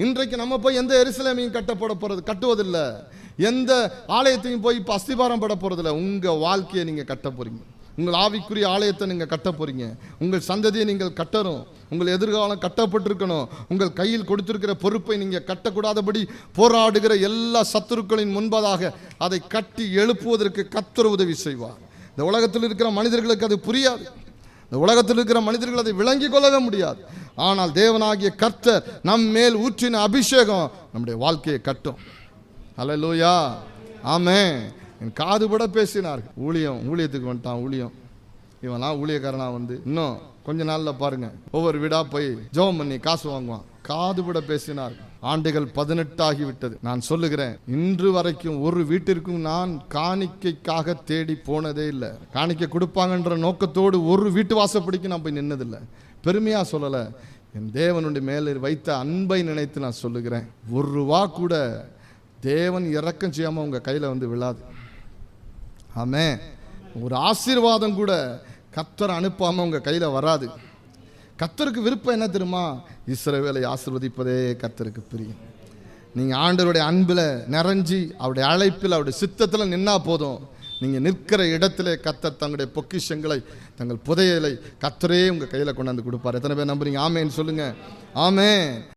இன்றைக்கு நம்ம போய் எந்த எருசலேமையும் கட்டுவதில்லை, எந்த ஆலயத்தையும் போய் இப்போ அஸ்திபாரம் பட போறதில்லை. உங்கள் வாழ்க்கையை நீங்கள் கட்ட போறீங்க, உங்கள் ஆவிக்குரிய ஆலயத்தை நீங்கள் கட்ட போறீங்க, உங்கள் சந்ததியை நீங்கள் கட்டணும், உங்கள் எதிர்காலம் கட்டப்பட்டிருக்கணும். உங்கள் கையில் கொடுத்திருக்கிற பொறுப்பை நீங்கள் கட்டக்கூடாதபடி போராடுகிற எல்லா சத்துருக்களின் முன்பதாக அதை கட்டி எழுப்புவதற்கு கர்த்தர் உதவி செய்வார். இந்த உலகத்தில் இருக்கிற மனிதர்களுக்கு அது புரியாது, இந்த உலகத்தில் இருக்கிற மனிதர்கள் அதை விளங்கி கொள்ளவே முடியாது. ஆனால் தேவனாகிய கர்த்தர் நம் மேல் ஊற்றின அபிஷேகம் நம்முடைய வாழ்க்கையை கட்டும். அல்லேலூயா, ஆமென். என் காதுபட பேசினார்கள். ஊழியத்துக்கு வந்துட்டான், இவன்லாம் ஊழியக்காரனா வந்து இன்னும் கொஞ்ச நாளில் பாருங்க ஒவ்வொரு வீடா போய் ஜெபம் பண்ணி காசு வாங்குவான். காதுபட பேசினார்கள். ஆண்டுகள் 18 ஆகிவிட்டது. நான் சொல்லுகிறேன், இன்று வரைக்கும் ஒரு வீட்டிற்கும் நான் காணிக்கைக்காக தேடி போனதே இல்லை. காணிக்கை கொடுப்பாங்கன்ற நோக்கத்தோடு ஒரு வீட்டு வாசப்படிக்கு நான் போய் நின்னதில்லை. பெருமையா சொல்லலை, என் தேவனுடைய மேலே வைத்த அன்பை நினைத்து நான் சொல்லுகிறேன். ஒரு ரூபா கூட தேவன் இரக்கம் செய்யாமல் உங்கள் கையில் வந்து விழாது. ஆமென். ஒரு ஆசீர்வாதம் கூட கர்த்தர் அனுப்பாமல் உங்கள் கையில் வராது. கர்த்தருக்கு விருப்பம் என்ன தெரியுமா? இஸ்ரவேலை ஆசீர்வதிப்பதே கர்த்தருக்கு பிரியம். நீங்கள் ஆண்டவருடைய அன்பில் நிறைஞ்சி அவருடைய அழைப்பில் அவருடைய சித்தத்தில் நின்னா போதும். நீங்கள் நிற்கிற இடத்துல கர்த்தர் தங்களுடைய பொக்கிஷங்களை, தங்கள் புதையலை கர்த்தரே உங்கள் கையில் கொண்டாந்து கொடுப்பார். எத்தனை பேர் நம்புறீங்க? ஆமேன்னு சொல்லுங்க. ஆமென்.